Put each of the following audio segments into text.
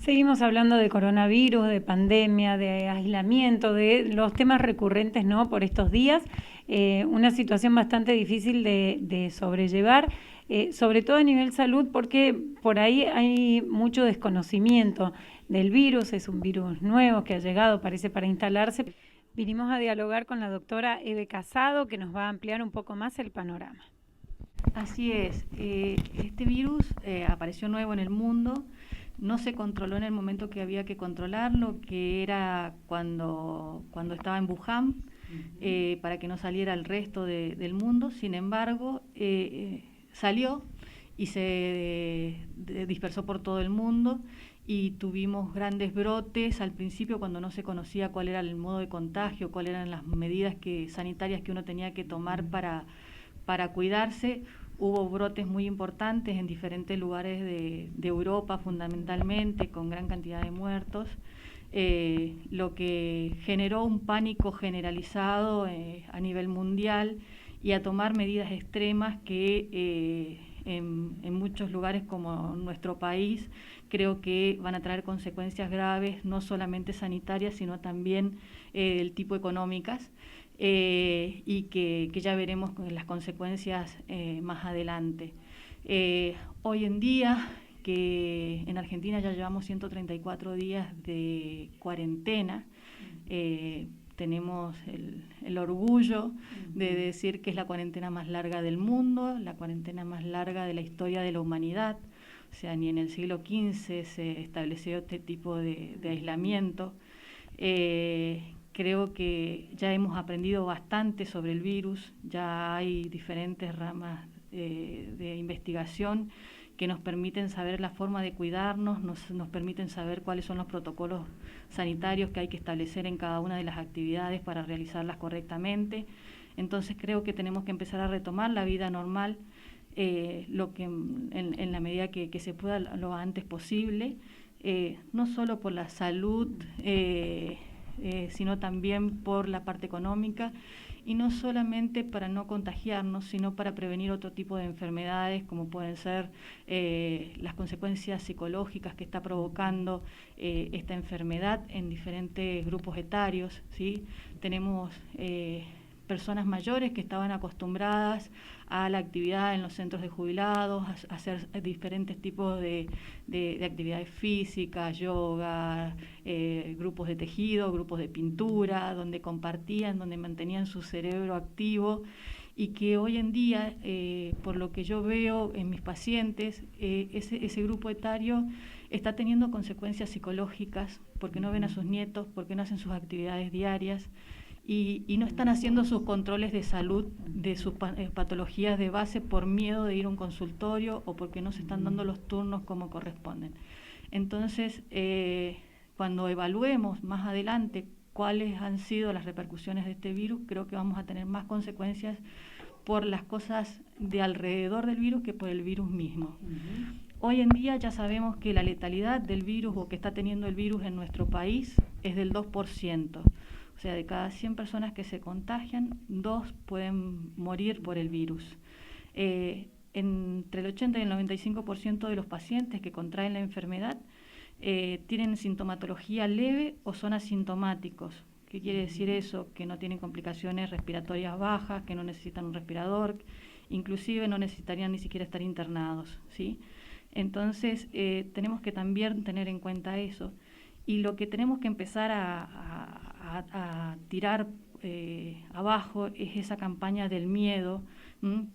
Seguimos hablando de coronavirus, de pandemia, de aislamiento, de los temas recurrentes, ¿no? Por estos días, una situación bastante difícil de sobrellevar, sobre todo a nivel salud, porque por ahí hay mucho desconocimiento del virus, es un virus nuevo que ha llegado, parece, para instalarse. Vinimos a dialogar con la doctora Eve Casado, que nos va a ampliar un poco más el panorama. Así es, este virus apareció nuevo en el mundo, no se controló en el momento que había que controlarlo, que era cuando estaba en Wuhan, para que no saliera al resto del mundo. Sin embargo, salió y se dispersó por todo el mundo y tuvimos grandes brotes al principio cuando no se conocía cuál era el modo de contagio, cuáles eran las medidas sanitarias que uno tenía que tomar para cuidarse. Hubo brotes muy importantes en diferentes lugares de Europa, fundamentalmente, con gran cantidad de muertos, lo que generó un pánico generalizado a nivel mundial y a tomar medidas extremas que en muchos lugares como nuestro país creo que van a traer consecuencias graves, no solamente sanitarias, sino también del tipo económicas. Y que ya veremos las consecuencias más adelante. Hoy en día, que en Argentina ya llevamos 134 días de cuarentena, tenemos el orgullo de decir que es la cuarentena más larga del mundo, la cuarentena más larga de la historia de la humanidad. O sea, ni en el siglo XV se estableció este tipo de aislamiento. Creo que ya hemos aprendido bastante sobre el virus, ya hay diferentes ramas de investigación que nos permiten saber la forma de cuidarnos, nos permiten saber cuáles son los protocolos sanitarios que hay que establecer en cada una de las actividades para realizarlas correctamente. Entonces creo que tenemos que empezar a retomar la vida normal, lo que en la medida que se pueda lo antes posible, no solo por la salud, sino también por la parte económica, y no solamente para no contagiarnos, sino para prevenir otro tipo de enfermedades, como pueden ser las consecuencias psicológicas que está provocando esta enfermedad en diferentes grupos etarios, ¿sí? Tenemos personas mayores que estaban acostumbradas a la actividad en los centros de jubilados, a hacer diferentes tipos de actividades físicas, yoga, grupos de tejido, grupos de pintura, donde compartían, donde mantenían su cerebro activo, y que hoy en día, por lo que yo veo en mis pacientes, ese grupo etario está teniendo consecuencias psicológicas porque no ven a sus nietos, porque no hacen sus actividades diarias, y no están haciendo sus controles de salud de sus patologías de base por miedo de ir a un consultorio o porque no se están dando los turnos como corresponden. Entonces, cuando evaluemos más adelante cuáles han sido las repercusiones de este virus, creo que vamos a tener más consecuencias por las cosas de alrededor del virus que por el virus mismo. Hoy en día ya sabemos que la letalidad del virus o que está teniendo el virus en nuestro país es del 2%. O sea, de cada 100 personas que se contagian, 2 pueden morir por el virus. Entre el 80 y el 95% de los pacientes que contraen la enfermedad tienen sintomatología leve o son asintomáticos. ¿Qué quiere decir eso? Que no tienen complicaciones respiratorias bajas, que no necesitan un respirador, inclusive no necesitarían ni siquiera estar internados, ¿sí? Entonces, tenemos que también tener en cuenta eso. Y lo que tenemos que empezar a tirar abajo es esa campaña del miedo,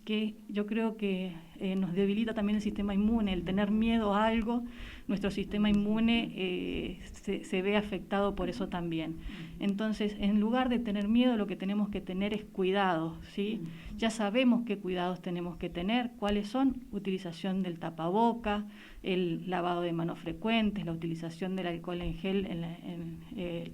que yo creo que nos debilita también el sistema inmune. El tener miedo a algo, nuestro sistema inmune se ve afectado por eso también. Entonces, en lugar de tener miedo, lo que tenemos que tener es cuidado, ¿sí? Ya sabemos qué cuidados tenemos que tener, cuáles son: utilización del tapaboca, el lavado de manos frecuentes, la utilización del alcohol en gel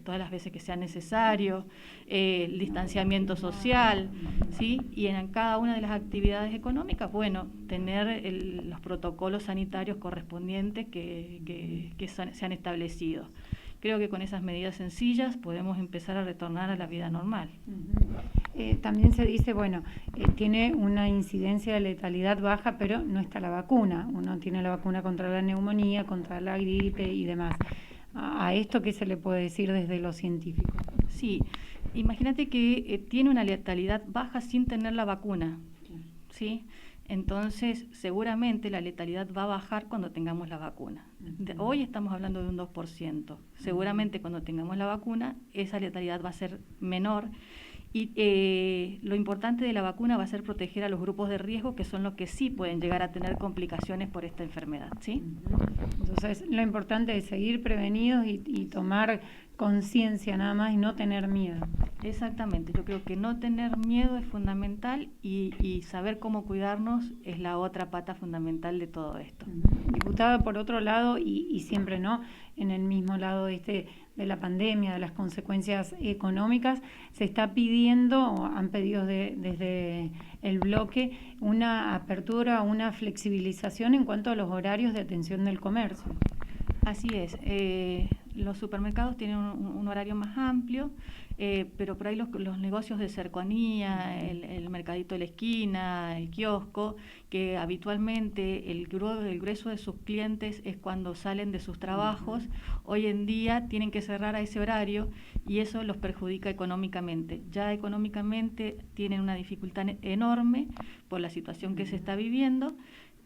todas las veces que sea necesario, el distanciamiento social, ¿sí? Y en cada una de las actividades económicas, bueno, tener los protocolos sanitarios correspondientes que se han establecido. Creo que con esas medidas sencillas podemos empezar a retornar a la vida normal. También se dice, bueno, tiene una incidencia de letalidad baja, pero no está la vacuna. Uno tiene la vacuna contra la neumonía, contra la gripe y demás. ¿A esto qué se le puede decir desde lo científico? Sí, imagínate que tiene una letalidad baja sin tener la vacuna, ¿sí? Entonces, seguramente la letalidad va a bajar cuando tengamos la vacuna. Hoy estamos hablando de un 2%. Seguramente cuando tengamos la vacuna, esa letalidad va a ser menor. Y lo importante de la vacuna va a ser proteger a los grupos de riesgo, que son los que sí pueden llegar a tener complicaciones por esta enfermedad, ¿sí? Entonces, lo importante es seguir prevenidos y tomar conciencia nada más y no tener miedo. Exactamente, yo creo que no tener miedo es fundamental y saber cómo cuidarnos es la otra pata fundamental de todo esto. Diputada, por otro lado, y siempre no en el mismo lado de la pandemia, de las consecuencias económicas, se está pidiendo, o han pedido desde el bloque, una apertura, una flexibilización en cuanto a los horarios de atención del comercio. Así es, los supermercados tienen un horario más amplio, pero por ahí los negocios de cercanía, el mercadito de la esquina, el kiosco, que habitualmente el grueso de sus clientes es cuando salen de sus trabajos, hoy en día tienen que cerrar a ese horario y eso los perjudica económicamente. Ya económicamente tienen una dificultad enorme por la situación que se está viviendo.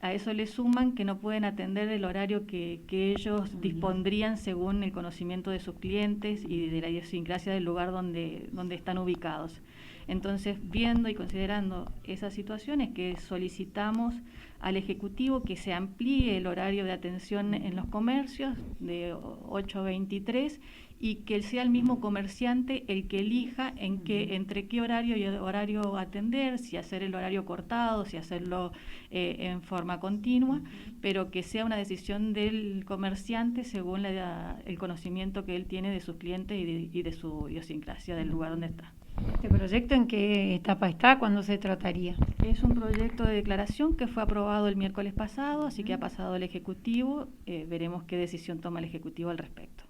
A eso le suman que no pueden atender el horario que ellos dispondrían según el conocimiento de sus clientes y de la idiosincrasia del lugar donde están ubicados. Entonces, viendo y considerando esas situaciones, que solicitamos al Ejecutivo que se amplíe el horario de atención en los comercios de 8 a 23 y que sea el mismo comerciante el que elija entre qué horario y horario atender, si hacer el horario cortado, si hacerlo en forma continua, pero que sea una decisión del comerciante según el conocimiento que él tiene de sus clientes y de su idiosincrasia del lugar donde está. ¿Este proyecto en qué etapa está? ¿Cuándo se trataría? Es un proyecto de declaración que fue aprobado el miércoles pasado, así que ha pasado al Ejecutivo. Veremos qué decisión toma el Ejecutivo al respecto.